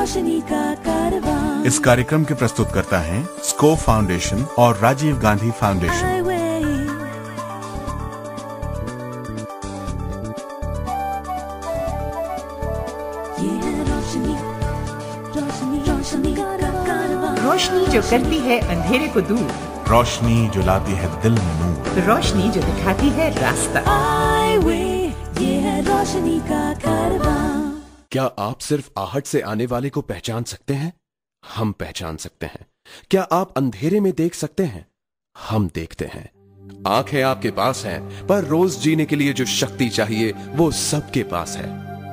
रोशनी का कारवां। इस कार्यक्रम के प्रस्तुतकर्ता हैं स्कोप फाउंडेशन और राजीव गांधी फाउंडेशन। रोशनी जो करती है अंधेरे को दूर, रोशनी जो लाती है दिल में नूर, रोशनी जो दिखाती है रास्ता। ये है रोशनी का कारवां। क्या आप सिर्फ आहट से आने वाले को पहचान सकते हैं? हम पहचान सकते हैं। क्या आप अंधेरे में देख सकते हैं? हम देखते हैं। आंखें आपके पास हैं, पर रोज जीने के लिए जो शक्ति चाहिए वो सबके पास है।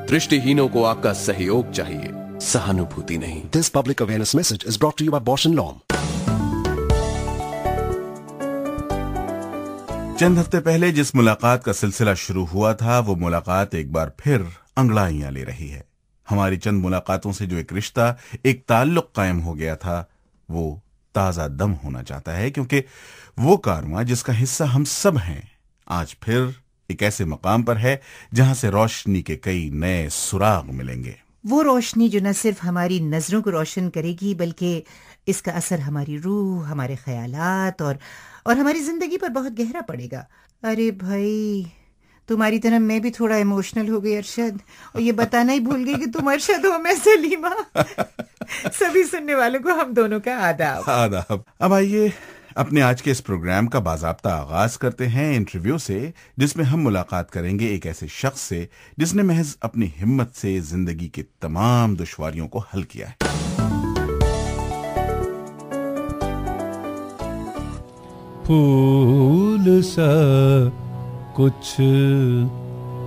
दृष्टिहीनों को आपका सहयोग चाहिए, सहानुभूति नहीं। This public awareness message is brought to you by Bosch & Lomb. चंद हफ्ते पहले जिस मुलाकात का सिलसिला शुरू हुआ था, वो मुलाकात एक बार फिर अंगड़ाइयां ले रही है। हमारी चंद मुलाकातों से जो एक रिश्ता, एक ताल्लुक कायम हो गया था, वो ताजा दम होना चाहता है, क्योंकि वो कारवां जिसका हिस्सा हम सब हैं, आज फिर एक ऐसे मकाम पर है जहां से रोशनी के कई नए सुराग मिलेंगे। वो रोशनी जो न सिर्फ हमारी नजरों को रोशन करेगी, बल्कि इसका असर हमारी रूह, हमारे ख्यालात और हमारी जिंदगी पर बहुत गहरा पड़ेगा। अरे भाई, तुम्हारी तरह मैं भी थोड़ा इमोशनल हो गई अरशद, और ये बताना ही भूल गई कि तुम अरशद हो, मैं सलीमा। सभी सुनने वालों को हम दोनों का आदाब। आदाब। अब आइए अपने आज के इस प्रोग्राम का बाज़ाब्ता आगाज करते हैं इंटरव्यू से, जिसमें हम मुलाकात करेंगे एक ऐसे शख्स से जिसने महज अपनी हिम्मत से जिंदगी की तमाम दुश्वारियों को हल किया है। फूल सा कुछ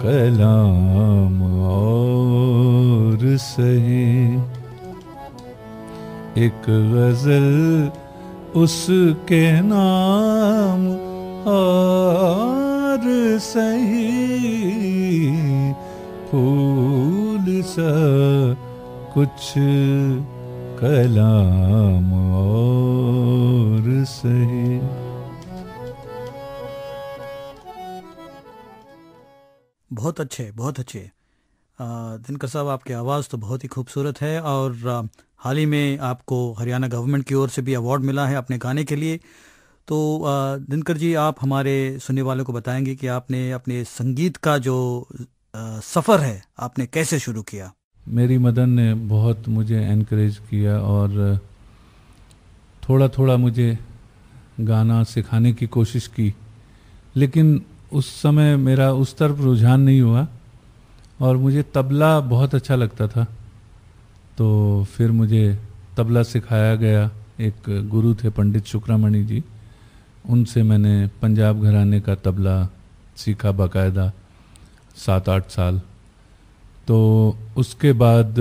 कलाम और सही, एक गजल उसके नाम और सही, फूल सा कुछ कलाम और सही। बहुत अच्छे, बहुत अच्छे। दिनकर साहब, आपकी आवाज़ तो बहुत ही खूबसूरत है, और हाल ही में आपको हरियाणा गवर्नमेंट की ओर से भी अवार्ड मिला है अपने गाने के लिए। तो दिनकर जी, आप हमारे सुनने वालों को बताएंगे कि आपने अपने संगीत का जो सफ़र है, आपने कैसे शुरू किया? मेरी मदर ने बहुत मुझे एनकरेज किया और थोड़ा थोड़ा मुझे गाना सिखाने की कोशिश की, लेकिन उस समय मेरा उस तरफ रुझान नहीं हुआ, और मुझे तबला बहुत अच्छा लगता था। तो फिर मुझे तबला सिखाया गया। एक गुरु थे पंडित शुक्रामणि जी, उनसे मैंने पंजाब घराने का तबला सीखा बाकायदा 7-8 साल। तो उसके बाद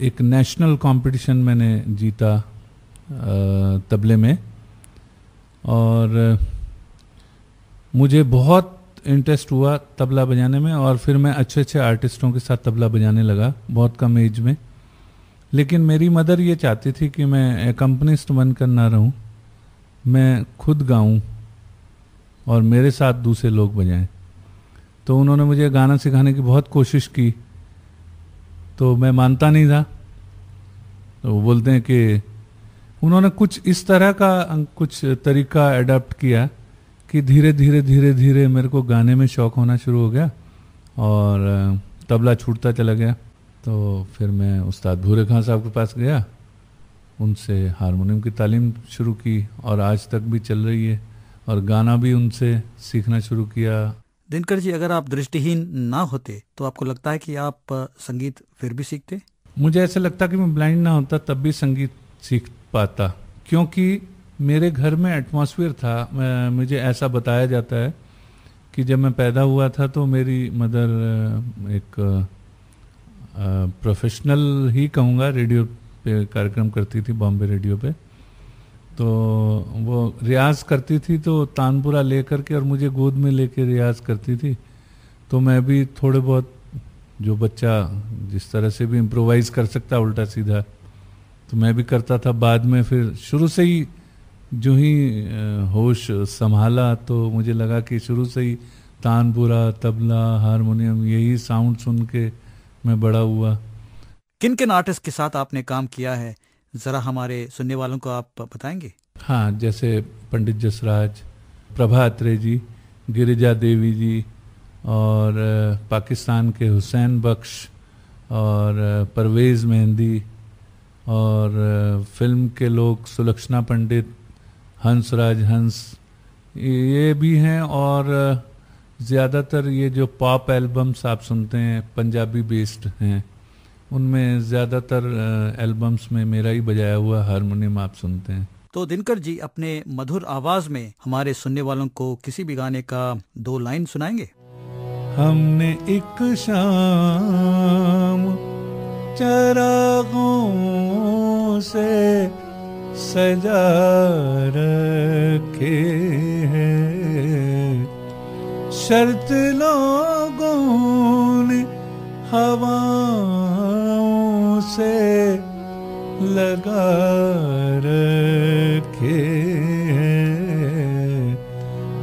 एक नेशनल कंपटीशन मैंने जीता तबले में, और मुझे बहुत इंटरेस्ट हुआ तबला बजाने में, और फिर मैं अच्छे अच्छे आर्टिस्टों के साथ तबला बजाने लगा बहुत कम एज में। लेकिन मेरी मदर ये चाहती थी कि मैं एकम्पनिस्ट बनकर ना रहूं, मैं खुद गाऊं और मेरे साथ दूसरे लोग बजाएं। तो उन्होंने मुझे गाना सिखाने की बहुत कोशिश की, तो मैं मानता नहीं था। तो वो बोलते हैं कि उन्होंने कुछ इस तरह का कुछ तरीका अडॉप्ट किया कि धीरे धीरे धीरे धीरे मेरे को गाने में शौक़ होना शुरू हो गया, और तबला छूटता चला गया। तो फिर मैं उस्ताद भूरे खां साहब के पास गया, उनसे हारमोनियम की तालीम शुरू की, और आज तक भी चल रही है, और गाना भी उनसे सीखना शुरू किया। दिनकर जी, अगर आप दृष्टिहीन ना होते तो आपको लगता है कि आप संगीत फिर भी सीखते? मुझे ऐसा लगता कि मैं ब्लाइंड ना होता तब भी संगीत सीख पाता, क्योंकि मेरे घर में एटमॉस्फेयर था। मुझे ऐसा बताया जाता है कि जब मैं पैदा हुआ था तो मेरी मदर एक प्रोफेशनल ही कहूँगा रेडियो पे कार्यक्रम करती थी, बॉम्बे रेडियो पे। तो वो रियाज़ करती थी, तो तानपुरा ले करके और मुझे गोद में लेके रियाज़ करती थी। तो मैं भी थोड़े बहुत, जो बच्चा जिस तरह से भी इम्प्रोवाइज़ कर सकता उल्टा सीधा, तो मैं भी करता था। बाद में फिर शुरू से ही जो ही होश संभाला, तो मुझे लगा कि शुरू से ही तानपुरा, तबला, हारमोनियम, यही साउंड सुन के मैं बड़ा हुआ। किन किन आर्टिस्ट के साथ आपने काम किया है, ज़रा हमारे सुनने वालों को आप बताएंगे? हाँ, जैसे पंडित जसराज, प्रभा अत्रे जी, गिरिजा देवी जी, और पाकिस्तान के हुसैन बख्श, और परवेज़ मेहंदी, और फिल्म के लोग सुलक्षणा पंडित, हंसराज हंस, ये भी हैं। और ज़्यादातर ये जो पॉप एल्बम्स आप सुनते हैं पंजाबी बेस्ड हैं, उनमें ज़्यादातर एल्बम्स में मेरा ही बजाया हुआ हारमोनियम आप सुनते हैं। तो दिनकर जी अपने मधुर आवाज में हमारे सुनने वालों को किसी भी गाने का 2 लाइन सुनाएंगे? हमने एक शाम चरागों से सजा रखे हैं, शर्त लोगों ने हवाओं से लगा रखे हैं।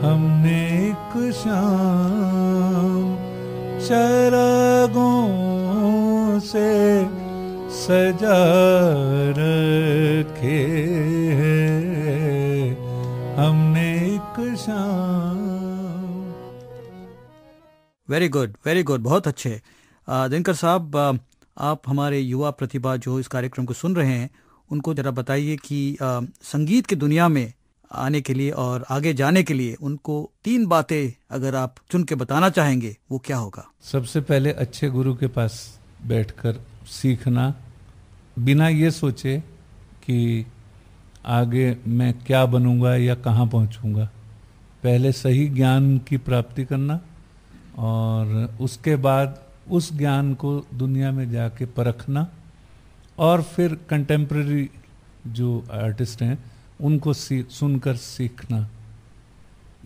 हमने एक शाम चरागों से सजा रखे हैं, हमने एक शाम। वेरी गुड, वेरी गुड, बहुत अच्छे। दिनकर साहब, आप हमारे युवा प्रतिभा जो इस कार्यक्रम को सुन रहे हैं उनको जरा बताइए कि संगीत की दुनिया में आने के लिए और आगे जाने के लिए उनको 3 बातें अगर आप चुन के बताना चाहेंगे, वो क्या होगा? सबसे पहले अच्छे गुरु के पास बैठकर सीखना, बिना ये सोचे कि आगे मैं क्या बनूंगा या कहाँ पहुंचूंगा। पहले सही ज्ञान की प्राप्ति करना और उसके बाद उस ज्ञान को दुनिया में जाके परखना, और फिर कंटेम्प्रेरी जो आर्टिस्ट हैं उनको सुनकर सीखना।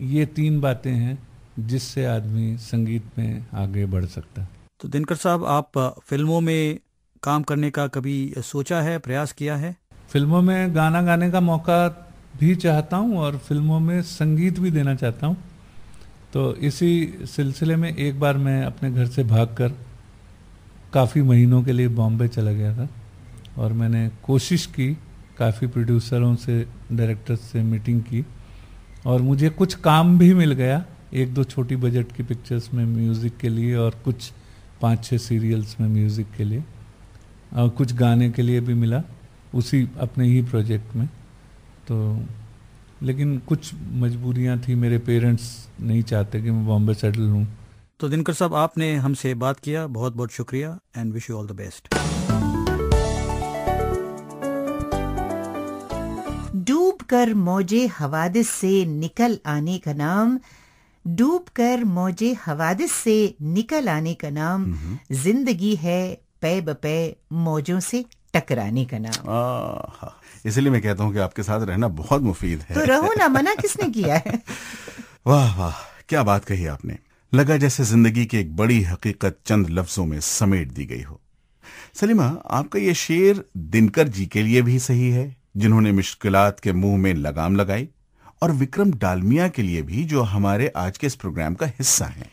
ये 3 बातें हैं जिससे आदमी संगीत में आगे बढ़ सकता है। तो दिनकर साहब, आप फिल्मों में काम करने का कभी सोचा है, प्रयास किया है? फिल्मों में गाना गाने का मौका भी चाहता हूँ और फिल्मों में संगीत भी देना चाहता हूँ। तो इसी सिलसिले में एक बार मैं अपने घर से भागकर काफ़ी महीनों के लिए बॉम्बे चला गया था और मैंने कोशिश की, काफ़ी प्रोड्यूसरों से, डायरेक्टर्स से मीटिंग की और मुझे कुछ काम भी मिल गया, 1-2 छोटी बजट की पिक्चर्स में म्यूज़िक के लिए और कुछ 5-6 सीरियल्स में म्यूज़िक के लिए, और कुछ गाने के लिए भी मिला उसी अपने ही प्रोजेक्ट में। तो लेकिन कुछ मजबूरियां थी, मेरे पेरेंट्स नहीं चाहते कि मैं बॉम्बे सेटल हूँ। तो दिनकर साहब, आपने हमसे बात किया, बहुत बहुत शुक्रिया and wish you all the best. डूब कर मौजे हवादिस से निकल आने का नाम, डूब कर मौजे हवादिस से निकल आने का नाम, जिंदगी है पे बपे मौजों से टकराने का नाम। इसलिए मैं कहता हूँ कि आपके साथ रहना बहुत मुफीद है। तो रहो ना, मना किसने किया है? वाह वाह, क्या बात कही आपने। लगा जैसे जिंदगी की एक बड़ी हकीकत चंद लफ्जों में समेट दी गई हो। सलीमा, आपका ये शेर दिनकर जी के लिए भी सही है, जिन्होंने मुश्किलात के मुंह में लगाम लगाई, और विक्रम डालमिया के लिए भी, जो हमारे आज के इस प्रोग्राम का हिस्सा हैं।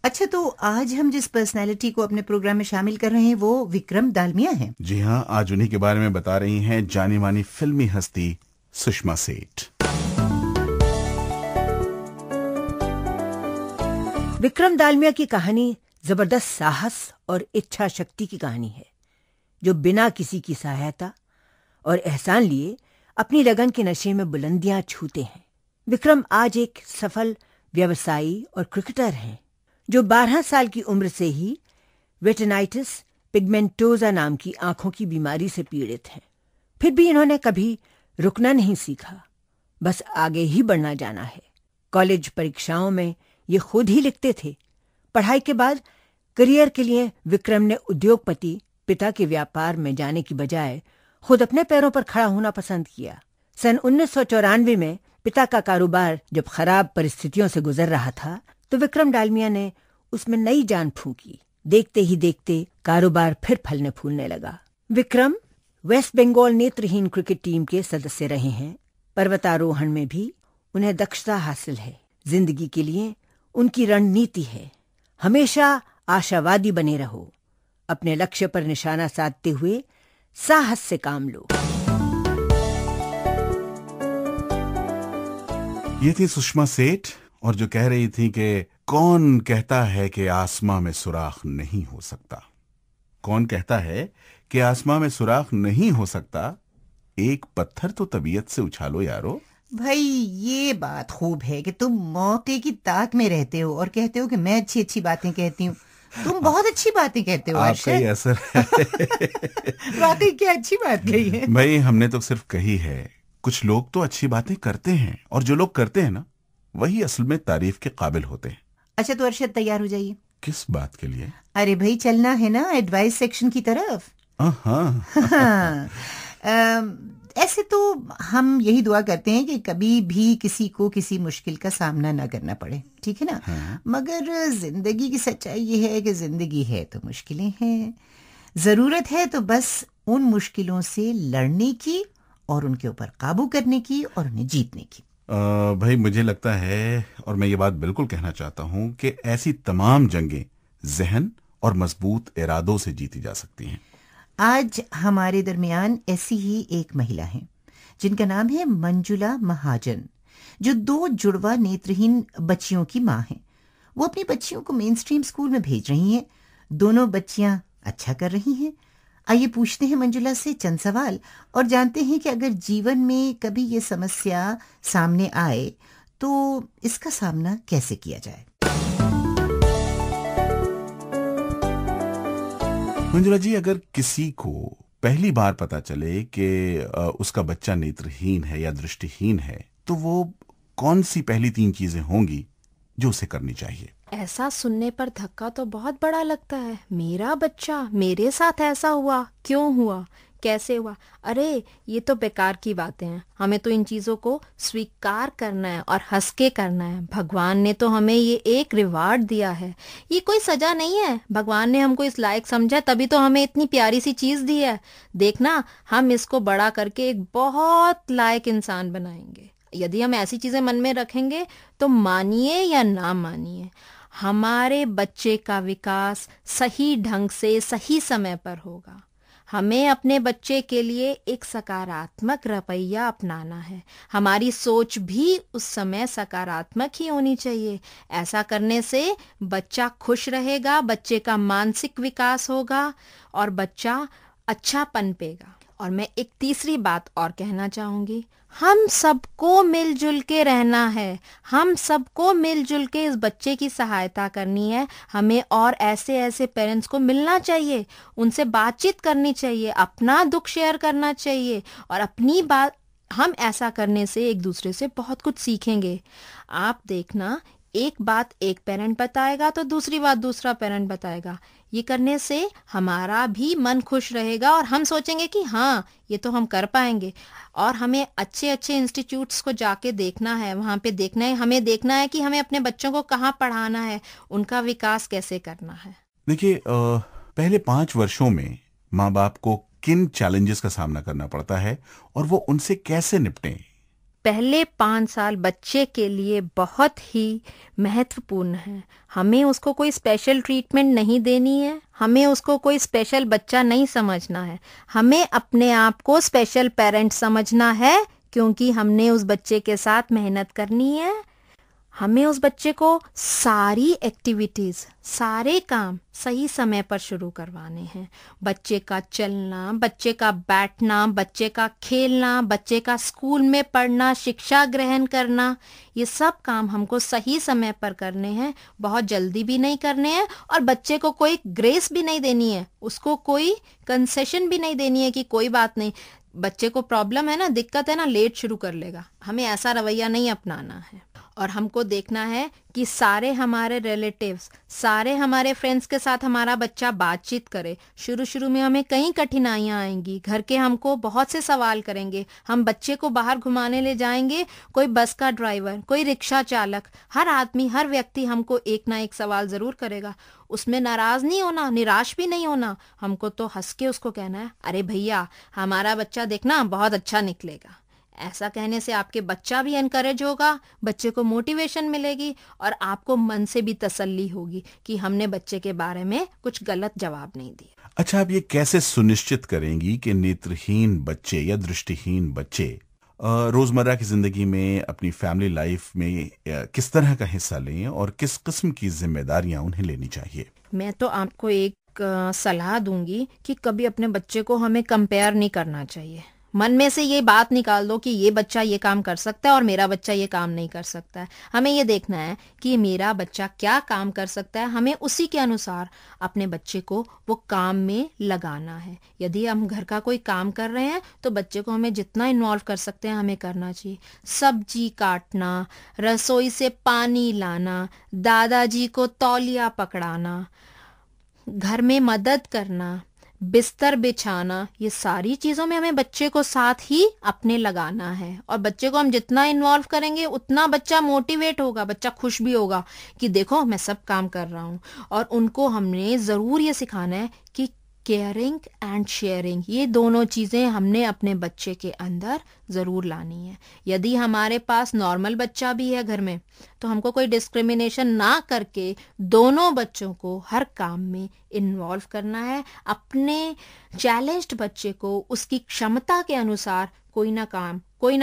अच्छा, तो आज हम जिस पर्सनालिटी को अपने प्रोग्राम में शामिल कर रहे हैं वो विक्रम डालमिया हैं। जी हाँ, आज उन्हीं के बारे में बता रही हैं जानी मानी फिल्मी हस्ती सुषमा सेठ। विक्रम डालमिया की कहानी जबरदस्त साहस और इच्छा शक्ति की कहानी है, जो बिना किसी की सहायता और एहसान लिए अपनी लगन के नशे में बुलंदियां छूते हैं। विक्रम आज एक सफल व्यवसायी और क्रिकेटर हैं, जो 12 साल की उम्र से ही रेटिनाइटिस पिगमेंटोजा नाम की आंखों की बीमारी से पीड़ित हैं। फिर भी इन्होंने कभी रुकना नहीं सीखा, बस आगे ही बढ़ना जाना है। कॉलेज परीक्षाओं में ये खुद ही लिखते थे। पढ़ाई के बाद करियर के लिए विक्रम ने उद्योगपति पिता के व्यापार में जाने की बजाय खुद अपने पैरों पर खड़ा होना पसंद किया। सन 1994 में पिता का कारोबार जब खराब परिस्थितियों से गुजर रहा था, तो विक्रम डालमिया ने उसमें नई जान फूंकी। देखते ही देखते कारोबार फिर फलने फूलने लगा। विक्रम वेस्ट बंगाल नेत्रहीन क्रिकेट टीम के सदस्य रहे हैं। पर्वतारोहण में भी उन्हें दक्षता हासिल है। जिंदगी के लिए उनकी रणनीति है, हमेशा आशावादी बने रहो, अपने लक्ष्य पर निशाना साधते हुए साहस से काम लो। ये थी सुषमा सेठ, और जो कह रही थी कि कौन कहता है कि आसमां में सुराख नहीं हो सकता। कौन कहता है कि आसमां में सुराख नहीं हो सकता? एक पत्थर तो तबीयत से उछालो यारो। भाई ये बात खूब है कि तुम मौके की ताक में रहते हो और कहते हो कि मैं अच्छी अच्छी बातें कहती हूँ। तुम बहुत अच्छी बातें कहते हो आपका ही असर है। वाकई क्या अच्छी बात कही है। भाई हमने तो सिर्फ कही है, कुछ लोग तो अच्छी बातें करते हैं, और जो लोग करते हैं ना वही असल में तारीफ के काबिल होते हैं। अच्छा तो अरशद तैयार हो जाइए। किस बात के लिए? अरे भाई चलना है ना एडवाइस सेक्शन की तरफ। हाँ। ऐसे तो हम यही दुआ करते हैं कि कभी भी किसी को किसी मुश्किल का सामना ना करना पड़े, ठीक है ना? हाँ। मगर जिंदगी की सच्चाई ये है कि जिंदगी है तो मुश्किलें हैं। जरूरत है तो बस उन मुश्किलों से लड़ने की और उनके ऊपर काबू करने की और उन्हें जीतने की। भाई मुझे लगता है, और मैं ये बात बिल्कुल कहना चाहता हूं, कि ऐसी तमाम जंगें जहन और मजबूत इरादों से जीती जा सकती हैं। आज हमारे दरमियान ऐसी ही एक महिला है जिनका नाम है मंजुला महाजन, जो 2 जुड़वा नेत्रहीन बच्चियों की मां है। वो अपनी बच्चियों को मेन स्ट्रीम स्कूल में भेज रही हैं। दोनों बच्चियां अच्छा कर रही हैं। आइए पूछते हैं मंजुला से चंद सवाल और जानते हैं कि अगर जीवन में कभी ये समस्या सामने आए तो इसका सामना कैसे किया जाए। मंजुला जी, अगर किसी को पहली बार पता चले कि उसका बच्चा नेत्रहीन है या दृष्टिहीन है, तो वो कौन सी पहली 3 चीजें होंगी जो उसे करनी चाहिए? ऐसा सुनने पर धक्का तो बहुत बड़ा लगता है। मेरा बच्चा, मेरे साथ ऐसा हुआ, क्यों हुआ, कैसे हुआ? अरे ये तो बेकार की बातें हैं। हमें तो इन चीजों को स्वीकार करना है और हंस के करना है। भगवान ने तो हमें ये एक रिवार्ड दिया है, ये कोई सजा नहीं है। भगवान ने हमको इस लायक समझा, तभी तो हमें इतनी प्यारी सी चीज दी है। देखना, हम इसको बड़ा करके एक बहुत लायक इंसान बनाएंगे। यदि हम ऐसी चीजें मन में रखेंगे तो मानिए या ना मानिए, हमारे बच्चे का विकास सही ढंग से सही समय पर होगा। हमें अपने बच्चे के लिए एक सकारात्मक रवैया अपनाना है। हमारी सोच भी उस समय सकारात्मक ही होनी चाहिए। ऐसा करने से बच्चा खुश रहेगा, बच्चे का मानसिक विकास होगा और बच्चा अच्छा पनपेगा। और मैं एक तीसरी बात और कहना चाहूंगी, हम सबको मिलजुल के रहना है। हम सबको मिलजुल के इस बच्चे की सहायता करनी है। हमें और ऐसे ऐसे पेरेंट्स को मिलना चाहिए, उनसे बातचीत करनी चाहिए, अपना दुख शेयर करना चाहिए और अपनी बात। हम ऐसा करने से एक दूसरे से बहुत कुछ सीखेंगे। आप देखना, एक बात एक पेरेंट बताएगा तो दूसरी बात दूसरा पेरेंट बताएगा। ये करने से हमारा भी मन खुश रहेगा और हम सोचेंगे कि हाँ, ये तो हम कर पाएंगे। और हमें अच्छे अच्छे इंस्टीट्यूट्स को जाके देखना है, वहाँ पे देखना है। हमें देखना है कि हमें अपने बच्चों को कहाँ पढ़ाना है, उनका विकास कैसे करना है। देखिए, पहले 5 वर्षों में माँ बाप को किन चैलेंजेस का सामना करना पड़ता है और वो उनसे कैसे निपटें? पहले 5 साल बच्चे के लिए बहुत ही महत्वपूर्ण है। हमें उसको कोई स्पेशल ट्रीटमेंट नहीं देनी है, हमें उसको कोई स्पेशल बच्चा नहीं समझना है। हमें अपने आप को स्पेशल पेरेंट समझना है, क्योंकि हमने उस बच्चे के साथ मेहनत करनी है। हमें उस बच्चे को सारी एक्टिविटीज, सारे काम सही समय पर शुरू करवाने हैं। बच्चे का चलना, बच्चे का बैठना, बच्चे का खेलना, बच्चे का स्कूल में पढ़ना, शिक्षा ग्रहण करना, ये सब काम हमको सही समय पर करने हैं। बहुत जल्दी भी नहीं करने हैं और बच्चे को कोई ग्रेस भी नहीं देनी है, उसको कोई कंसेशन भी नहीं देनी है कि कोई बात नहीं, बच्चे को प्रॉब्लम है ना, दिक्कत है ना, लेट शुरू कर लेगा। हमें ऐसा रवैया नहीं अपनाना है। और हमको देखना है कि सारे हमारे रिलेटिव्स, सारे हमारे फ्रेंड्स के साथ हमारा बच्चा बातचीत करे। शुरू शुरू में हमें कई कठिनाइयाँ आएंगी, घर के हमको बहुत से सवाल करेंगे। हम बच्चे को बाहर घुमाने ले जाएंगे, कोई बस का ड्राइवर, कोई रिक्शा चालक, हर आदमी, हर व्यक्ति हमको एक ना एक सवाल जरूर करेगा। उसमें नाराज नहीं होना, निराश भी नहीं होना। हमको तो हंस के उसको कहना है, अरे भैया, हमारा बच्चा देखना बहुत अच्छा निकलेगा। ऐसा कहने से आपके बच्चा भी एनकरेज होगा, बच्चे को मोटिवेशन मिलेगी और आपको मन से भी तसल्ली होगी कि हमने बच्चे के बारे में कुछ गलत जवाब नहीं दिया। अच्छा, आप ये कैसे सुनिश्चित करेंगी कि नेत्रहीन बच्चे या दृष्टिहीन बच्चे रोजमर्रा की जिंदगी में अपनी फैमिली लाइफ में किस तरह का हिस्सा लें और किस किस्म की जिम्मेदारियां उन्हें लेनी चाहिए? मैं तो आपको एक सलाह दूंगी कि कभी अपने बच्चे को हमें कंपेयर नहीं करना चाहिए। मन में से ये बात निकाल दो कि ये बच्चा ये काम कर सकता है और मेरा बच्चा ये काम नहीं कर सकता है। हमें ये देखना है कि मेरा बच्चा क्या काम कर सकता है, हमें उसी के अनुसार अपने बच्चे को वो काम में लगाना है। यदि हम घर का कोई काम कर रहे हैं तो बच्चे को हमें जितना इन्वॉल्व कर सकते हैं हमें करना चाहिए। सब्जी काटना, रसोई से पानी लाना, दादाजी को तौलिया पकड़ाना, घर में मदद करना, बिस्तर बिछाना, ये सारी चीजों में हमें बच्चे को साथ ही अपने लगाना है। और बच्चे को हम जितना इन्वॉल्व करेंगे उतना बच्चा मोटिवेट होगा, बच्चा खुश भी होगा कि देखो मैं सब काम कर रहा हूँ। और उनको हमने जरूर ये सिखाना है कि केयरिंग एंड शेयरिंग, ये दोनों चीजें हमने अपने बच्चे के अंदर जरूर लानी है। यदि हमारे पास नॉर्मल बच्चा भी है घर में तो हमको कोई डिस्क्रिमिनेशन ना करके दोनों बच्चों को हर काम में इन्वॉल्व करना है। अपने चैलेंज्ड बच्चे को उसकी क्षमता के अनुसार कोई ना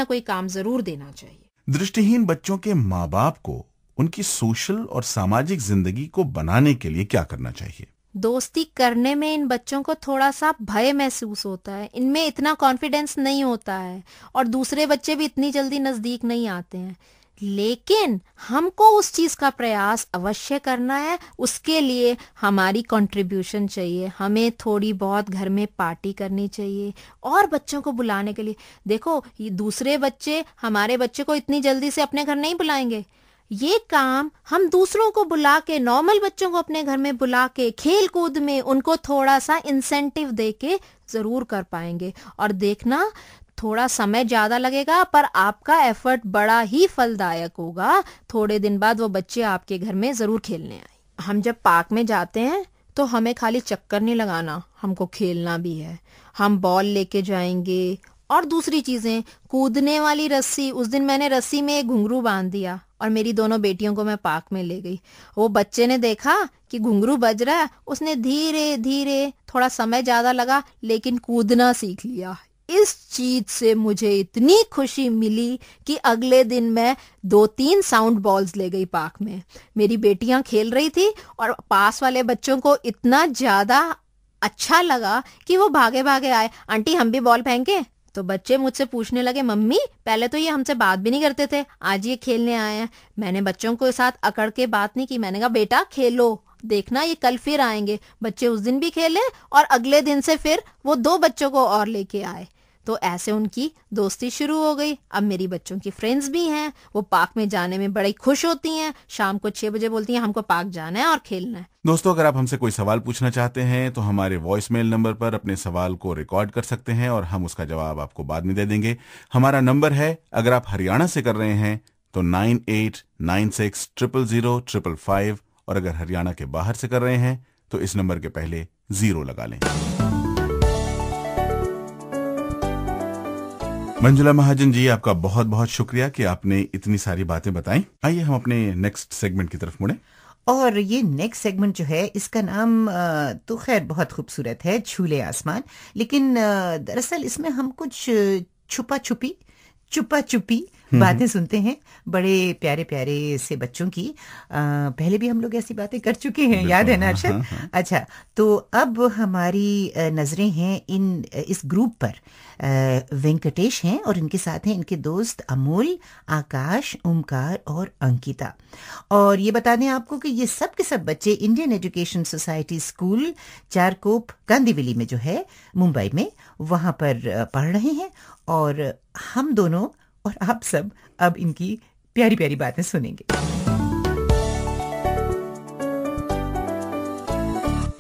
कोई काम जरूर देना चाहिए। दृष्टिहीन बच्चों के माँ बाप को उनकी सोशल और सामाजिक जिंदगी को बनाने के लिए क्या करना चाहिए? दोस्ती करने में इन बच्चों को थोड़ा सा भय महसूस होता है, इनमें इतना कॉन्फिडेंस नहीं होता है और दूसरे बच्चे भी इतनी जल्दी नजदीक नहीं आते हैं। लेकिन हमको उस चीज का प्रयास अवश्य करना है, उसके लिए हमारी कंट्रीब्यूशन चाहिए। हमें थोड़ी बहुत घर में पार्टी करनी चाहिए और बच्चों को बुलाने के लिए। देखो, ये दूसरे बच्चे हमारे बच्चे को इतनी जल्दी से अपने घर नहीं बुलाएंगे। ये काम हम दूसरों को बुला के, नॉर्मल बच्चों को अपने घर में बुला के, खेल कूद में उनको थोड़ा सा इंसेंटिव दे के जरूर कर पाएंगे। और देखना, थोड़ा समय ज्यादा लगेगा पर आपका एफर्ट बड़ा ही फलदायक होगा। थोड़े दिन बाद वो बच्चे आपके घर में जरूर खेलने आए। हम जब पार्क में जाते हैं तो हमें खाली चक्कर नहीं लगाना, हमको खेलना भी है। हम बॉल लेके जाएंगे और दूसरी चीजें, कूदने वाली रस्सी। उस दिन मैंने रस्सी में एक घुंघरू बांध दिया और मेरी दोनों बेटियों को मैं पार्क में ले गई। वो बच्चे ने देखा कि घुंघरू बज रहा है, उसने धीरे धीरे, थोड़ा समय ज्यादा लगा लेकिन कूदना सीख लिया। इस चीज से मुझे इतनी खुशी मिली कि अगले दिन मैं 2-3 साउंड बॉल्स ले गई पार्क में। मेरी बेटियां खेल रही थी और पास वाले बच्चों को इतना ज्यादा अच्छा लगा कि वो भागे भागे आए, आंटी हम भी बॉल फेंके। तो बच्चे मुझसे पूछने लगे, मम्मी पहले तो ये हमसे बात भी नहीं करते थे, आज ये खेलने आए हैं। मैंने बच्चों को साथ अकड़ के बात नहीं की, मैंने कहा बेटा खेलो, देखना ये कल फिर आएंगे। बच्चे उस दिन भी खेले और अगले दिन से फिर वो 2 बच्चों को और लेके आए। तो ऐसे उनकी दोस्ती शुरू हो गई। अब मेरी बच्चों की फ्रेंड्स भी हैं, वो पार्क में जाने में बड़ी खुश होती हैं। शाम को 6 बजे बोलती हैं हमको पार्क जाना है और खेलना है। दोस्तों, अगर आप हमसे कोई सवाल पूछना चाहते हैं तो हमारे वॉइसमेल नंबर पर अपने सवाल को रिकॉर्ड कर सकते हैं और हम उसका जवाब आपको बाद में दे देंगे। हमारा नंबर है, अगर आप हरियाणा से कर रहे हैं तो 9896000555 और अगर हरियाणा के बाहर से कर रहे हैं तो इस नंबर के पहले 0 लगा लें। मंजुला महाजन जी, आपका बहुत बहुत शुक्रिया कि आपने इतनी सारी बातें बताई। आइए हम अपने नेक्स्ट सेगमेंट की तरफ मुड़े। और ये नेक्स्ट सेगमेंट जो है, इसका नाम तो खैर बहुत खूबसूरत है, छूले आसमान। लेकिन दरअसल इसमें हम कुछ छुपा छुपी बातें सुनते हैं, बड़े प्यारे प्यारे से बच्चों की। पहले भी हम लोग ऐसी बातें कर चुके हैं, याद है ना अर्शद? अच्छा, तो अब हमारी नजरें हैं इस ग्रुप पर। वेंकटेश हैं और इनके साथ हैं इनके दोस्त अमोल, आकाश, ओमकार और अंकिता। और ये बता दें आपको कि ये सब के सब बच्चे Indian Education Society School Charkop Kandivali में जो है मुंबई में, वहां पर पढ़ रहे हैं। और हम दोनों और आप सब अब इनकी प्यारी प्यारी बातें सुनेंगे।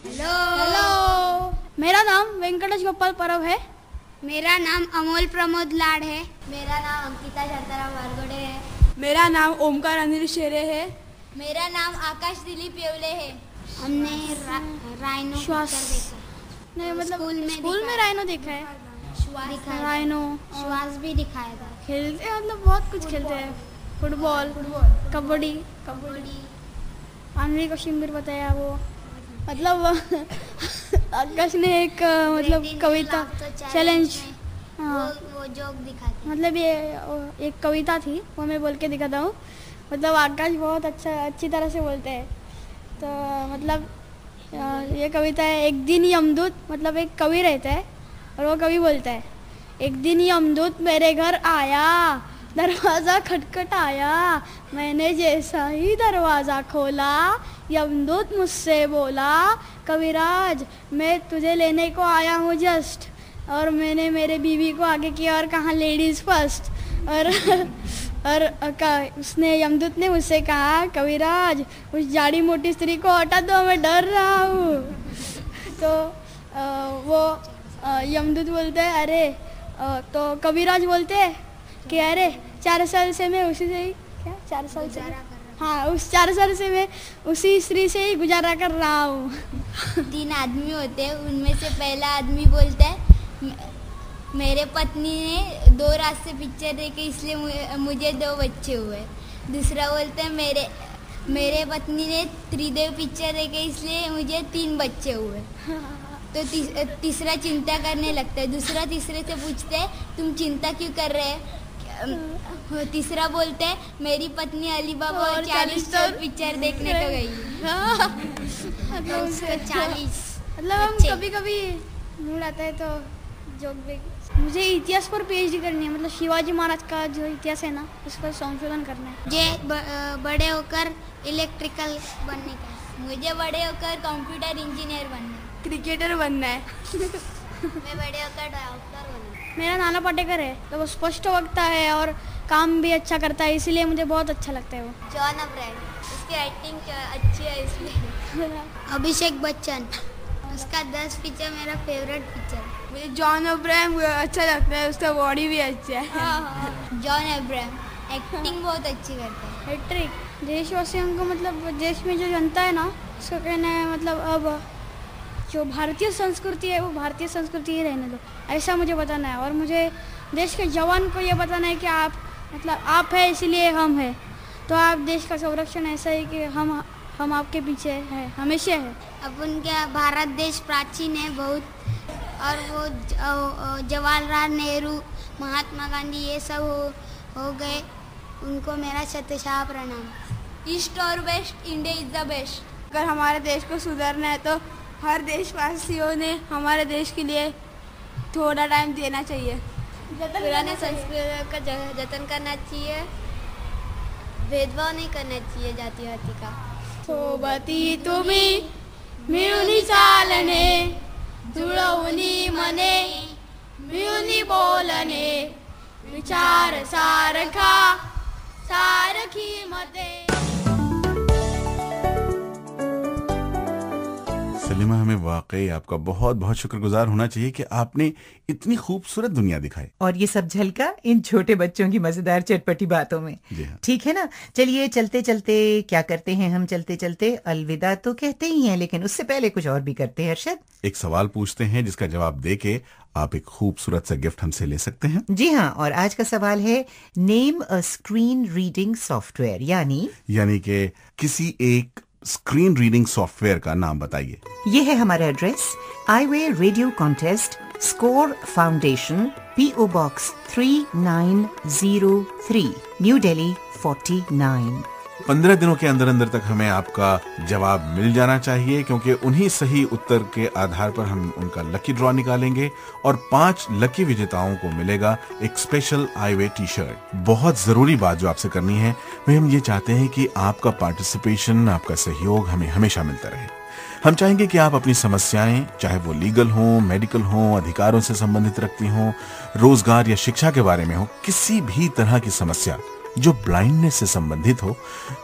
हेलो, मेरा नाम वेंकटेश गोपाल परब है। मेरा नाम अमोल प्रमोद लाड है। मेरा नाम अंकिता शांताराम वारगोडे है। मेरा नाम ओमकार अनिल शेरे है। मेरा नाम आकाश दिलीप येवले है। हमने राइनो श्वास नहीं, मतलब स्कूल में राइनो देखा है। राइनो श्वास भी दिखाया था। खेलते हैं मतलब बहुत कुछ खेलते हैं। फुटबॉल, कबड्डी। आनवी को शिमबिर बताया वो मतलब आकाश ने एक मतलब कविता चैलेंज, वो जोक दिखाते मतलब ये एक कविता थी वो मैं बोल के दिखाता हूँ। मतलब आकाश बहुत अच्छी तरह से बोलते हैं। तो मतलब ये कविता है। एक दिन यमदूत, मतलब एक कवि रहता है और वो कवि बोलता है, एक दिन यमदूत मेरे घर आया, दरवाज़ा खटखटाया, मैंने जैसा ही दरवाज़ा खोला, यमदूत मुझसे बोला, कविराज मैं तुझे लेने को आया हूँ जस्ट, और मैंने मेरे बीवी को आगे किया और कहा लेडीज़ फर्स्ट। और उसने यमदूत ने मुझसे कहा, कविराज उस जाड़ी मोटी स्त्री को हटा दो, मैं डर रहा हूँ। तो वो यमदूत बोलते हैं अरे, तो कविराज बोलते हैं कि अरे 4 साल से मैं उसी से ही, क्या 4 साल से, हाँ उस 4 साल से मैं उसी स्त्री से ही गुजारा कर रहा हूँ। 3 आदमी होते हैं, उनमें से पहला आदमी बोलता है मेरे पत्नी ने 2 रात से पिक्चर देखे इसलिए मुझे 2 बच्चे हुए। दूसरा बोलता है मेरे पत्नी ने त्रिदेव पिक्चर देखे इसलिए मुझे 3 बच्चे हुए। तो तीसरा चिंता करने लगता है। दूसरा तीसरे से पूछते है तुम चिंता क्यों कर रहे हैं। तीसरा बोलते है मेरी पत्नी अलीबाबा और 40 पिक्चर देखने को गई। मतलब 40 मतलब हम कभी मूड आता है तो जोक भी। मुझे इतिहास पर पीएचडी करनी है, मतलब शिवाजी महाराज का जो इतिहास है ना उसका संशोधन करना है। मुझे बड़े होकर इलेक्ट्रिकल बनने का है। मुझे बड़े होकर कंप्यूटर इंजीनियर बनना है। क्रिकेटर बनना है। मैं बड़े होकर डॉक्टर बनना है। मेरा नाना पाटेकर है, तो वो स्पष्ट वक्ता है और काम भी अच्छा करता है, इसीलिए मुझे बहुत अच्छा लगता है वो। जॉन अब्राहम, उसकी एक्टिंग अच्छी है इसलिए। अभिषेक बच्चन, उसका 10 पिक्चर मेरा फेवरेट पिक्चर है। मुझे जॉन अब्राहम अच्छा लगता है, उसका बॉडी भी अच्छा है। जॉन अब्राहम एक्टिंग बहुत अच्छी करता है। हैट्रिक। देशवासियों को मतलब देश में जो जनता है ना उसका कहना है मतलब अब जो भारतीय संस्कृति है वो भारतीय संस्कृति ही रहने दो, ऐसा मुझे बताना है। और मुझे देश के जवान को ये बताना है कि आप मतलब आप है इसीलिए हम है, तो आप देश का संरक्षण ऐसा है कि हम आपके पीछे है, हमेशा है। अपन क्या भारत देश प्राचीन है बहुत, और वो जवाहरलाल नेहरू, महात्मा गांधी ये सब हो गए, उनको मेरा शतशः प्रणाम। ईस्ट और west, India is the best. अगर हमारे देश को सुधारना है तो हर देशवासियों ने हमारे देश के लिए थोड़ा टाइम देना चाहिए। पुराने संस्कृति का जतन करना चाहिए, भेदभाव नहीं करना चाहिए जाति का। सोबती तुम्ही मिळूनी चालणे, जुळवूनी मने मिळूनी बोलणे, विचार सारखा सारखी मते। सलीमा, हमें वाकई आपका बहुत बहुत शुक्रगुजार होना चाहिए कि आपने इतनी खूबसूरत दुनिया दिखाई, और ये सब झलका इन छोटे बच्चों की मजेदार चटपटी बातों में। ठीक है ना, चलिए चलते चलते क्या करते हैं हम, चलते चलते अलविदा तो कहते ही हैं, लेकिन उससे पहले कुछ और भी करते हैं। अरशद, एक सवाल पूछते हैं जिसका जवाब देके आप एक खूबसूरत सा गिफ्ट हमसे ले सकते हैं। जी हाँ, और आज का सवाल है name a screen reading software, यानी कि किसी एक स्क्रीन रीडिंग सॉफ्टवेयर का नाम बताइए। ये है हमारा address, I way radio contest, Score Foundation, PO box 3903, new Delhi 49। 15 दिनों के अंदर अंदर तक हमें आपका जवाब मिल जाना चाहिए, क्योंकि उन्हीं सही उत्तर के आधार पर हम उनका लकी ड्रॉ निकालेंगे और 5 लकी विजेताओं को मिलेगा एक स्पेशल आईवे टी-शर्ट। बहुत जरूरी बात जो आपसे करनी है, वह हम ये चाहते हैं कि आपका पार्टिसिपेशन, आपका सहयोग हमें हमेशा मिलता रहे। हम चाहेंगे कि आप अपनी समस्याएं, चाहे वो लीगल हो, मेडिकल हो, अधिकारों से संबंधित रखती हो, रोजगार या शिक्षा के बारे में हो, किसी भी तरह की समस्या जो ब्लाइंडनेस से संबंधित हो,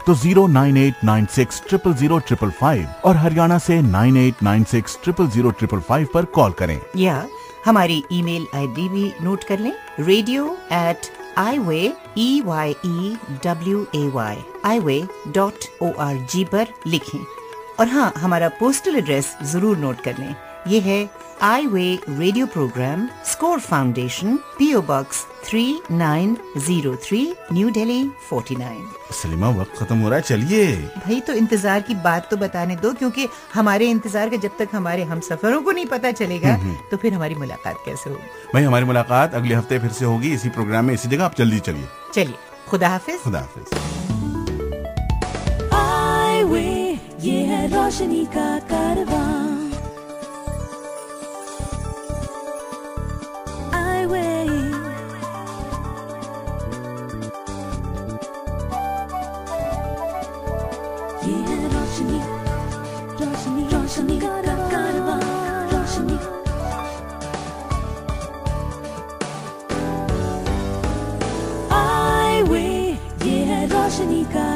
तो 09896000555 और हरियाणा से 9896000555 पर कॉल करें, या हमारी ईमेल आईडी भी नोट कर लें, radio@iway.org पर लिखें। और हाँ, हमारा पोस्टल एड्रेस जरूर नोट कर लें, ये है I way radio programme, Score Foundation, PO box 3903, new Delhi 49। Salima वक्त खत्म हो रहा है, चलिए। भाई तो इंतजार की बात तो बताने दो, क्योंकि हमारे इंतजार का जब तक हमारे हम सफरों को नहीं पता चलेगा तो फिर हमारी मुलाकात कैसे होगी। भाई हमारी मुलाकात अगले हफ्ते फिर से होगी इसी प्रोग्राम में, इसी जगह। आप जल्दी चलिए। चलिए, खुदा हाफिज। खुदा हाफिज। आई वे, ये है रोशनी का कारवां। आई वे, ये है रोशनी, रोशनी, रोशनी का कारवां, रोशनी। आई वे, ये है रोशनी का